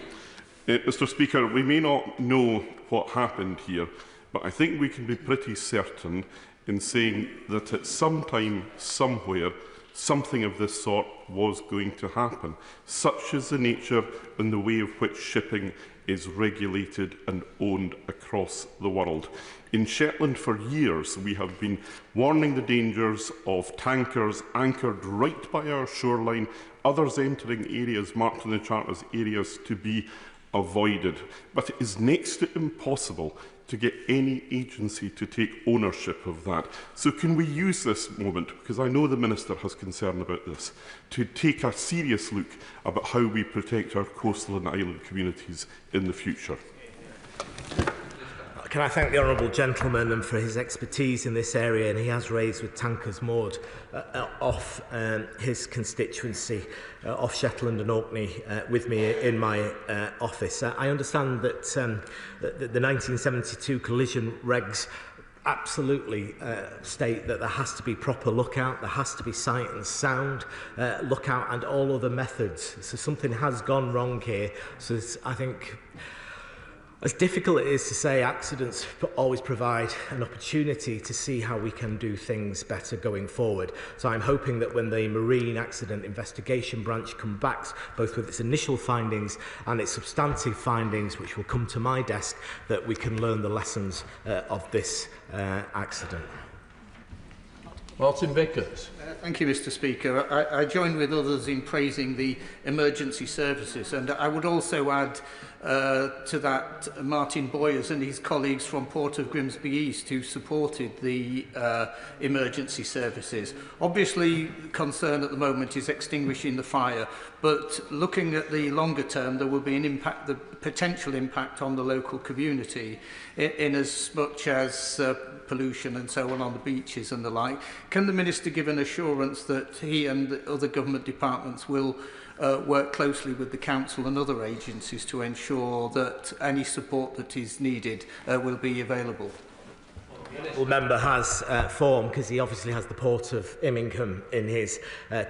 Mr. Speaker, we may not know what happened here, but I think we can be pretty certain in saying that at some time, somewhere, something of this sort was going to happen. Such is the nature and the way of which shipping is regulated and owned across the world. In Shetland for years we have been warning the dangers of tankers anchored right by our shoreline, others entering areas marked in the chart as areas to be avoided. But it is next to impossible to get any agency to take ownership of that. So can we use this moment, because I know the Minister has concern about this, to take a serious look about how we protect our coastal and island communities in the future? Can I thank the Honourable Gentleman for his expertise in this area, and he has raised with tankers moored off his constituency, off Shetland and Orkney, with me in my office. I understand that the 1972 collision regs absolutely state that there has to be proper lookout, there has to be sight and sound lookout and all other methods. So something has gone wrong here. So I think, as difficult it is to say, accidents always provide an opportunity to see how we can do things better going forward. So I'm hoping that when the Marine Accident Investigation Branch comes back, both with its initial findings and its substantive findings, which will come to my desk, that we can learn the lessons of this accident. Martin Vickers. Thank you, Mr. Speaker. I join with others in praising the emergency services, and I would also add to that Martin Boyers and his colleagues from Port of Grimsby East who supported the emergency services. Obviously, concern at the moment is extinguishing the fire, but looking at the longer term, there will be an impact, the potential impact on the local community in as much as pollution and so on the beaches and the like. Can the Minister give an assurance that he and the other government departments will work closely with the Council and other agencies to ensure that any support that is needed will be available? The member has formed, because he obviously has the Port of Immingham in his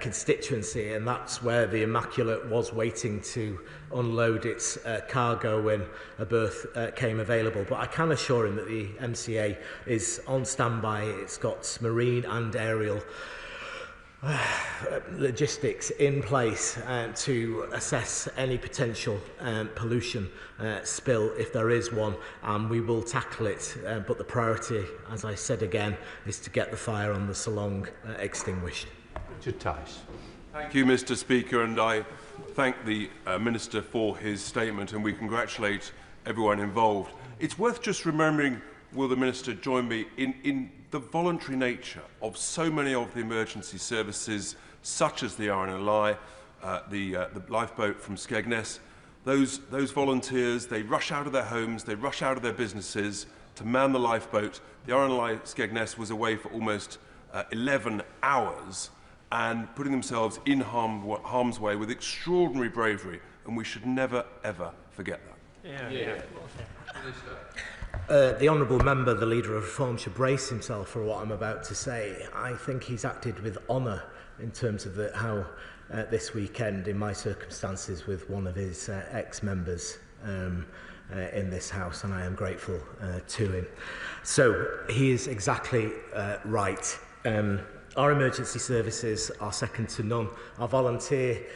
constituency, and that's where the Immaculate was waiting to unload its cargo when a berth came available. But I can assure him that the MCA is on standby. It's got marine and aerial logistics in place to assess any potential pollution spill if there is one, and we will tackle it, but the priority, as I said again, is to get the fire on the Salong extinguished. Richard Tice. Thank you, Mr. Speaker, and I thank the Minister for his statement, and we congratulate everyone involved. It's worth just remembering, will the Minister join me, in the voluntary nature of so many of the emergency services, such as the RNLI, the lifeboat from Skegness. Those volunteers, they rush out of their homes, they rush out of their businesses to man the lifeboat. The RNLI Skegness was away for almost 11 hours and putting themselves in harm's way with extraordinary bravery, and we should never, ever forget that. The Honourable Member, the Leader of Reform, should brace himself for what I'm about to say. I think he's acted with honour in terms of how this weekend, in my circumstances, with one of his ex-members in this House, and I am grateful to him. So he is exactly right. Our emergency services are second to none. Our volunteers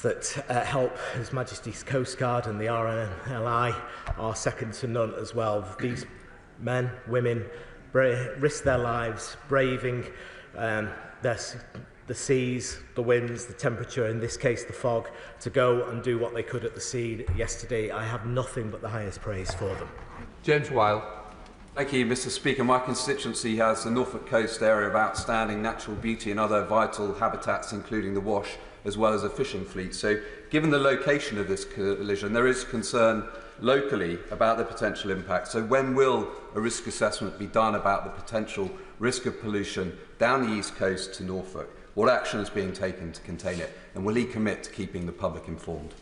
that help His Majesty's Coast Guard and the RNLI are second to none as well. These men, women, risk their lives, braving the seas, the winds, the temperature, in this case the fog, to go and do what they could at the sea yesterday. I have nothing but the highest praise for them. James Wyle. Thank you, Mr. Speaker. My constituency has the Norfolk Coast area of outstanding natural beauty and other vital habitats, including the Wash, as well as a fishing fleet. So, given the location of this collision, there is concern locally about the potential impact. So, when will a risk assessment be done about the potential risk of pollution down the East Coast to Norfolk? What action is being taken to contain it? And will he commit to keeping the public informed?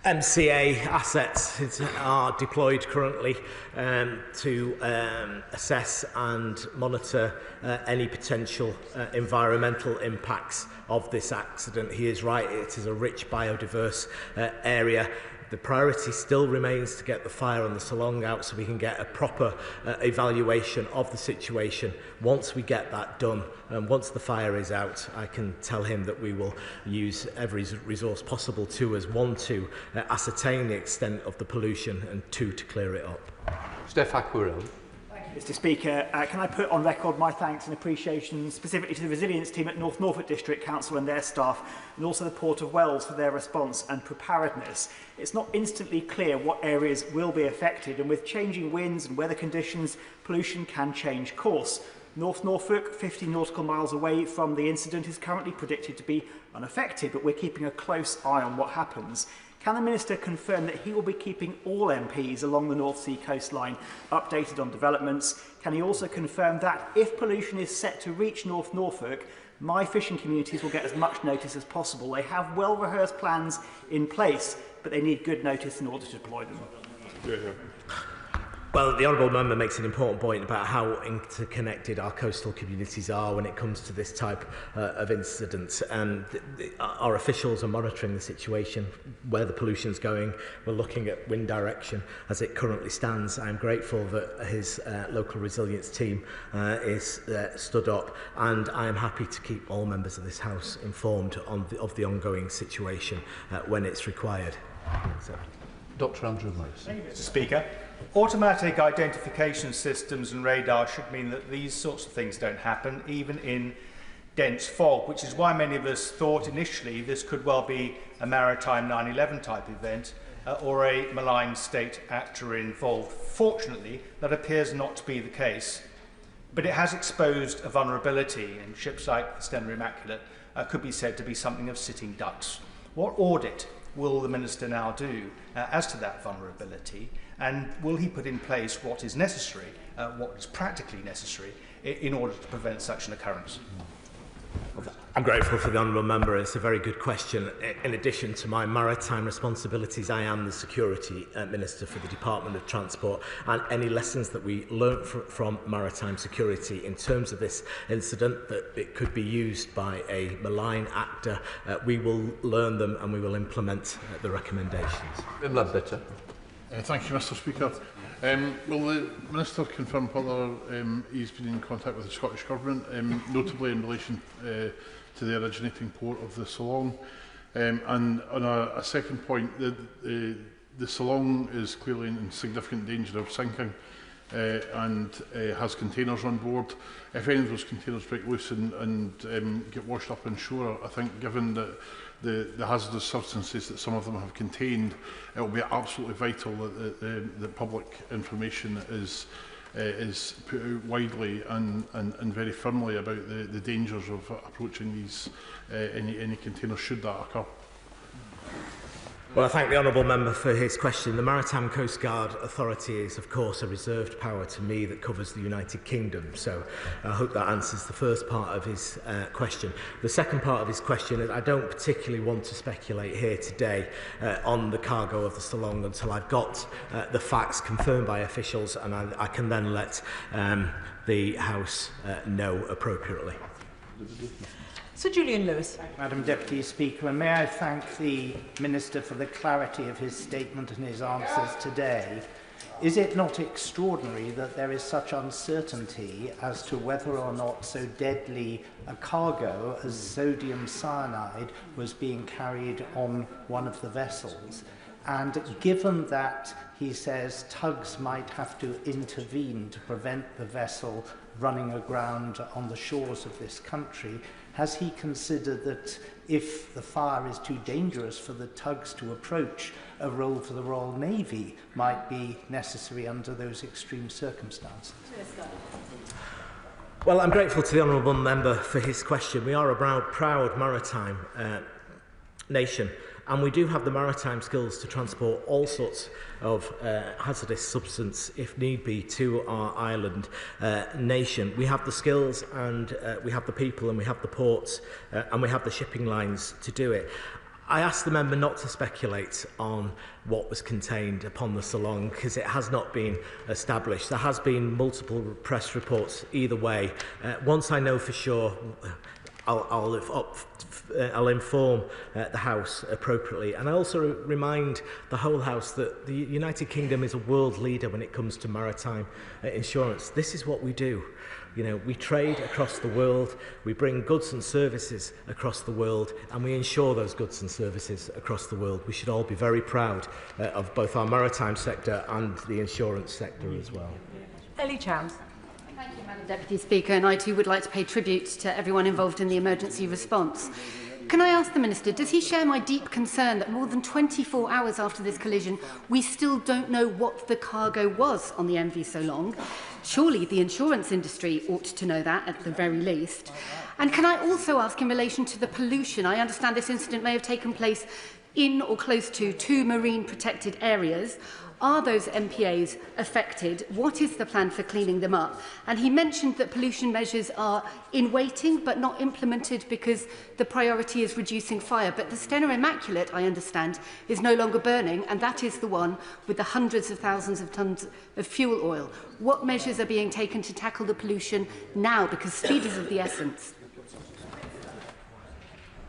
MCA assets are deployed currently to assess and monitor any potential environmental impacts of this accident. He is right, it is a rich biodiverse area. The priority still remains to get the fire on the Salong out so we can get a proper evaluation of the situation. Once we get that done, and once the fire is out, I can tell him that we will use every resource possible to, as one, to ascertain the extent of the pollution, and two, to clear it up. Steph Aquarell. Mr. Speaker, can I put on record my thanks and appreciation specifically to the resilience team at North Norfolk District Council and their staff, and also the Port of Wells for their response and preparedness. It's not instantly clear what areas will be affected, and with changing winds and weather conditions, pollution can change course. North Norfolk, 50 nautical miles away from the incident, is currently predicted to be unaffected, but we're keeping a close eye on what happens. Can the Minister confirm that he will be keeping all MPs along the North Sea coastline updated on developments? Can he also confirm that if pollution is set to reach North Norfolk, my fishing communities will get as much notice as possible? They have well-rehearsed plans in place, but they need good notice in order to deploy them. Well, the Honourable Member makes an important point about how interconnected our coastal communities are when it comes to this type of incident. And our officials are monitoring the situation, where the pollution is going. We're looking at wind direction as it currently stands. I'm grateful that his local resilience team is stood up, and I am happy to keep all members of this House informed of the ongoing situation when it's required. Dr. Andrew Morris. Thank you, Mr. Speaker. Automatic identification systems and radar should mean that these sorts of things don't happen, even in dense fog, which is why many of us thought initially this could well be a maritime 9/11 type event or a malign state actor involved. Fortunately, that appears not to be the case, but it has exposed a vulnerability, and ships like the Stena Immaculate could be said to be something of sitting ducks. What audit will the Minister now do as to that vulnerability, and will he put in place what is necessary, what is practically necessary, in order to prevent such an occurrence? I'm grateful for the Honourable Member. It's a very good question. In addition to my maritime responsibilities, I am the Security Minister for the Department of Transport, and any lessons that we learnt from maritime security in terms of this incident, that it could be used by a malign actor, we will learn them and we will implement the recommendations. Thank you, Mr. Speaker. Will the Minister confirm whether he's been in contact with the Scottish Government, notably in relation to the originating port of the Salong? And on a second point, the Salong is clearly in significant danger of sinking and has containers on board. If any of those containers break loose and get washed up on shore, I think given that the hazardous substances that some of them have contained, it will be absolutely vital that the public information is put out widely and very firmly about the dangers of approaching these any containers should that occur. Well, I thank the Honourable Member for his question. The Maritime Coast Guard Authority is, of course, a reserved power to me that covers the United Kingdom. So I hope that answers the first part of his question. The second part of his question is I don't particularly want to speculate here today on the cargo of the Salong until I've got the facts confirmed by officials, and I can then let the House know appropriately. Sir Julian Lewis. Madam Deputy Speaker, and may I thank the Minister for the clarity of his statement and his answers today. Is it not extraordinary that there is such uncertainty as to whether or not so deadly a cargo as sodium cyanide was being carried on one of the vessels? And given that he says tugs might have to intervene to prevent the vessel running aground on the shores of this country, has he considered that if the fire is too dangerous for the tugs to approach, a role for the Royal Navy might be necessary under those extreme circumstances? Well, I'm grateful to the honourable member for his question. We are a proud maritime nation, and we do have the maritime skills to transport all sorts of hazardous substance, if need be, to our island nation. We have the skills, and we have the people, and we have the ports, and we have the shipping lines to do it. I asked the member not to speculate on what was contained upon the Salong, because it has not been established. There has been multiple press reports either way. Once I know for sure, I'll inform the House appropriately. And I also remind the whole House that the United Kingdom is a world leader when it comes to maritime insurance. This is what we do. You know, we trade across the world, we bring goods and services across the world, and we insure those goods and services across the world. We should all be very proud of both our maritime sector and the insurance sector as well. Ellie Chams. Thank you, Madam Deputy Speaker, and I too would like to pay tribute to everyone involved in the emergency response. Can I ask the Minister, does he share my deep concern that more than 24 hours after this collision, we still don't know what the cargo was on the MV Solong? Surely the insurance industry ought to know that at the very least. And can I also ask in relation to the pollution? I understand this incident may have taken place in or close to 2 marine protected areas. Are those MPAs affected? What is the plan for cleaning them up? And he mentioned that pollution measures are in waiting but not implemented because the priority is reducing fire. But the Stena Immaculate, I understand, is no longer burning, and that is the one with the hundreds of thousands of tonnes of fuel oil. What measures are being taken to tackle the pollution now? Because speed is of the essence.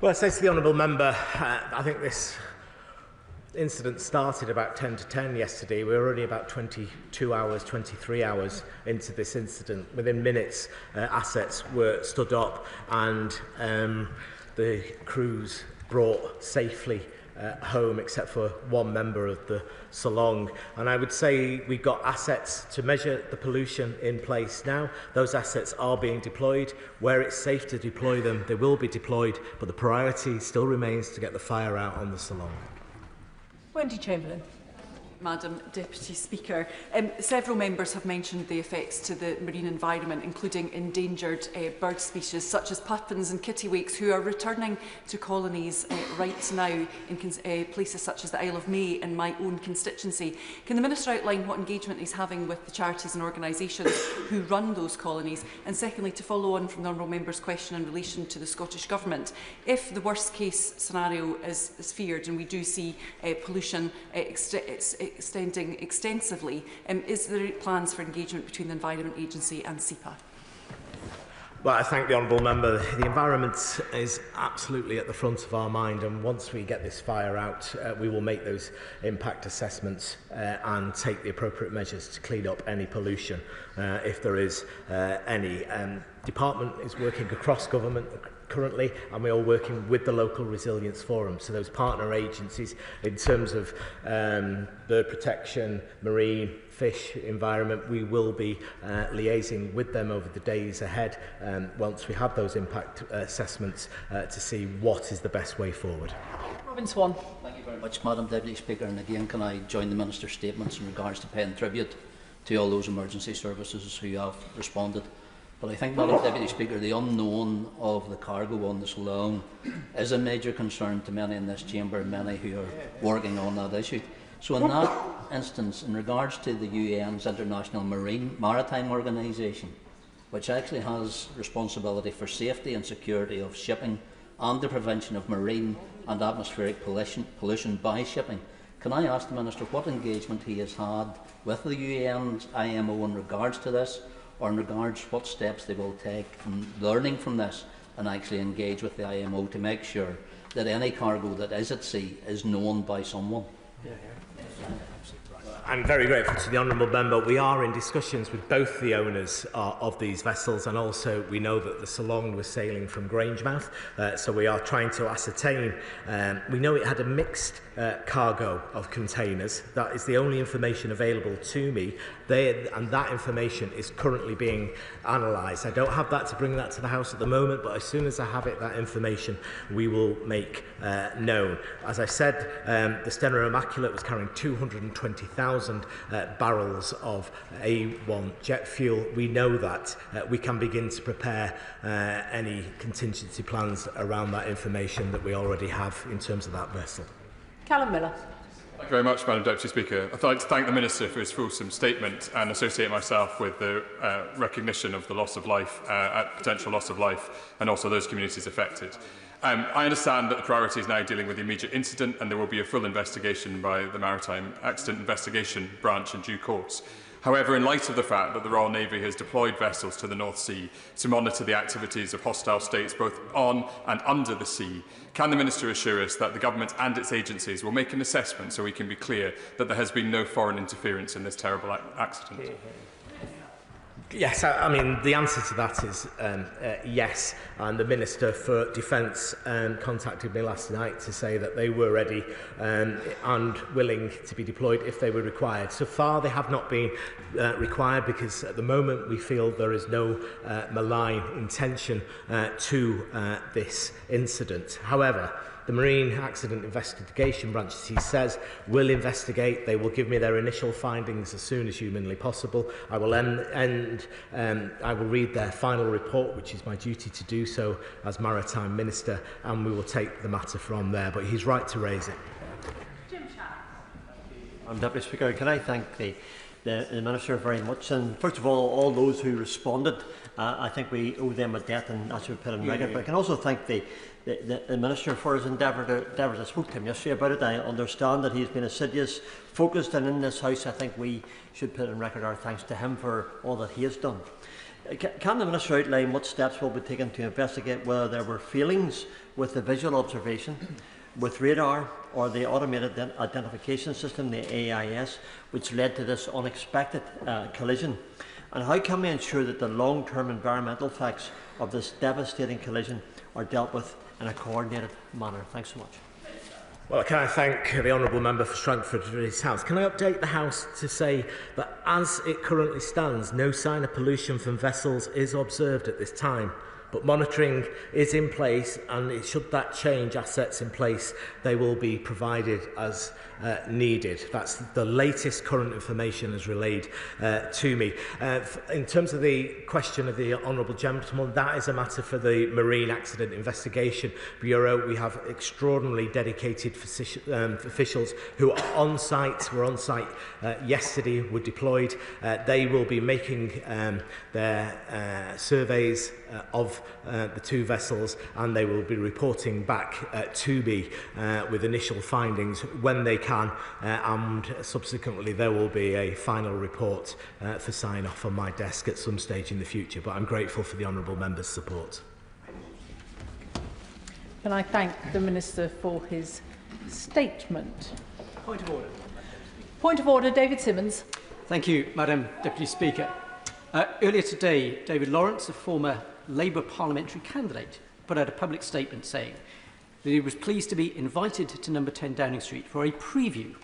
Well, I say to the honourable member, I think this incident started about 10 to 10 yesterday. We were only about 22 hours, 23 hours into this incident. Within minutes, assets were stood up, and the crews brought safely home, except for one member of the Salong. And I would say we've got assets to measure the pollution in place now. Those assets are being deployed. Where it's safe to deploy them, they will be deployed, but the priority still remains to get the fire out on the Salong. Wendy Chamberlain. Madam Deputy Speaker. Several members have mentioned the effects to the marine environment, including endangered bird species such as puffins and kittiwakes, who are returning to colonies right now in places such as the Isle of May in my own constituency. Can the Minister outline what engagement he's having with the charities and organisations who run those colonies? And secondly, to follow on from the Honourable Member's question in relation to the Scottish Government, if the worst case scenario is feared and we do see pollution extending extensively, is there plans for engagement between the Environment Agency and SEPA? Well, I thank the honourable member. The environment is absolutely at the front of our mind, and once we get this fire out, we will make those impact assessments and take the appropriate measures to clean up any pollution, if there is any. Department is working across government currently, and we are working with the local resilience forum, so those partner agencies in terms of bird protection, marine, fish, environment. We will be liaising with them over the days ahead once we have those impact assessments to see what is the best way forward. Robin Swan. Thank you very much, Madam Deputy Speaker, and again can I join the Minister's statements in regards to paying tribute to all those emergency services who have responded. But I think, Madam Deputy Speaker, the unknown of the cargo on the Salong is a major concern to many in this chamber and many who are working on that issue. So in that instance, in regards to the UN's International Maritime Organisation, which actually has responsibility for safety and security of shipping and the prevention of marine and atmospheric pollution by shipping, can I ask the Minister what engagement he has had with the UN's IMO in regards to this, or in regards what steps they will take from learning from this and actually engage with the IMO to make sure that any cargo that is at sea is known by someone? I'm very grateful to the Honourable Member. We are in discussions with both the owners of these vessels, and also we know that the Salon was sailing from Grangemouth, so we are trying to ascertain. We know it had a mixed cargo of containers. That is the only information available to me, and that information is currently being analysed. I don't have that to bring that to the House at the moment, but as soon as I have it, that information we will make known. As I said, the Stena Immaculate was carrying 220,000 barrels of A1 jet fuel. We know that. We can begin to prepare any contingency plans around that information that we already have in terms of that vessel. Callum Miller. Thank you very much, Madam Deputy Speaker. I'd like to thank the Minister for his fulsome statement and associate myself with the recognition of the loss of life, potential loss of life, and also those communities affected. I understand that the priority is now dealing with the immediate incident, and there will be a full investigation by the Maritime Accident Investigation Branch in due course. However, in light of the fact that the Royal Navy has deployed vessels to the North Sea to monitor the activities of hostile states both on and under the sea, can the Minister assure us that the Government and its agencies will make an assessment so we can be clear that there has been no foreign interference in this terrible accident? Yes, I mean, the answer to that is yes, and the Minister for Defence contacted me last night to say that they were ready and willing to be deployed if they were required. So far, they have not been required because at the moment we feel there is no malign intention to this incident. However, the Marine Accident Investigation Branch, as he says, will investigate. They will give me their initial findings as soon as humanly possible. I will I will read their final report, which is my duty to do so as Maritime Minister, and we will take the matter from there. But he's right to raise it. Jim Sharp. Deputy Speaker, can I thank the Minister very much, and first of all those who responded. I think we owe them a debt, and that should be put in record. But I can also thank the Minister for his endeavours. I spoke to him yesterday about it. I understand that he's been assiduous, focused, and in this House I think we should put in record our thanks to him for all that he has done. Can the Minister outline what steps will be taken to investigate whether there were failings with the visual observation, with radar, or the automated identification system, the AIS, which led to this unexpected collision? And how can we ensure that the long-term environmental effects of this devastating collision are dealt with in a coordinated manner? Thanks so much. Well, can I thank the Honourable Member for Strangford for his House? Can I update the House to say that as it currently stands, no sign of pollution from vessels is observed at this time. But monitoring is in place, and should that change, assets in place, they will be provided as needed. That's the latest current information as relayed to me. In terms of the question of the Honourable Gentleman, that is a matter for the Marine Accident Investigation Bureau. We have extraordinarily dedicated officials who are on site, were on site yesterday, were deployed. They will be making their surveys of the two vessels, and they will be reporting back to me with initial findings when they can, and subsequently there will be a final report for sign-off on my desk at some stage in the future. But I'm grateful for the Honourable Member's support. Can I thank the Minister for his statement? Point of order. Point of order, David Simmons. Thank you, Madam Deputy Speaker. Earlier today, David Lawrence, a former Labour parliamentary candidate, put out a public statement saying that he was pleased to be invited to number 10 Downing Street for a preview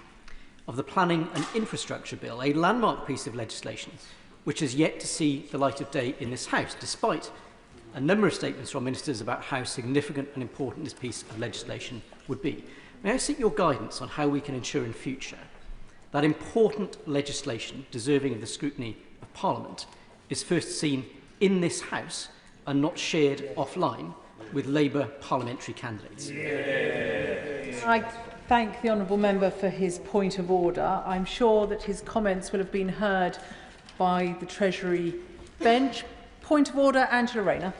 of the Planning and Infrastructure Bill, a landmark piece of legislation which has yet to see the light of day in this House, despite a number of statements from ministers about how significant and important this piece of legislation would be. May I seek your guidance on how we can ensure in future that important legislation deserving of the scrutiny of Parliament is first seen in this House and not shared offline with Labour parliamentary candidates? I thank the Honourable Member for his point of order. I'm sure that his comments will have been heard by the Treasury bench. Point of order, Angela Rayner.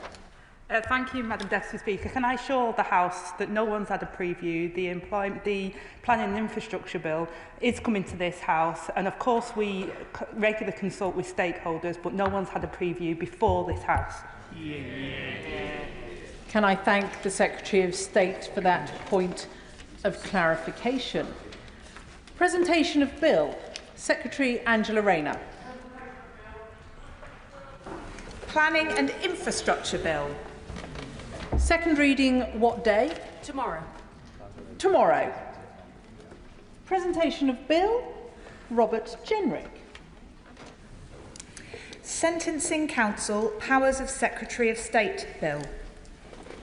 Thank you, Madam Deputy Speaker. Can I assure the House that no one's had a preview? The Planning and Infrastructure Bill is coming to this House, and of course we regularly consult with stakeholders, but no one's had a preview before this House. Can I thank the Secretary of State for that point of clarification? Presentation of Bill Secretary Angela Rayner. Planning and Infrastructure Bill. Second reading what day? Tomorrow. Tomorrow. Presentation of Bill. Robert Jenrick. Sentencing Council Powers of Secretary of State Bill.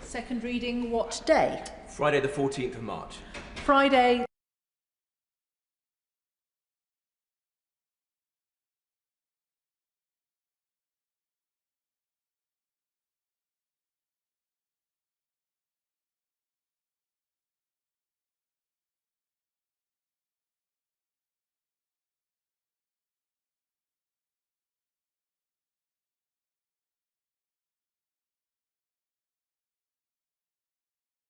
Second reading what day? Friday the 14th of March. Friday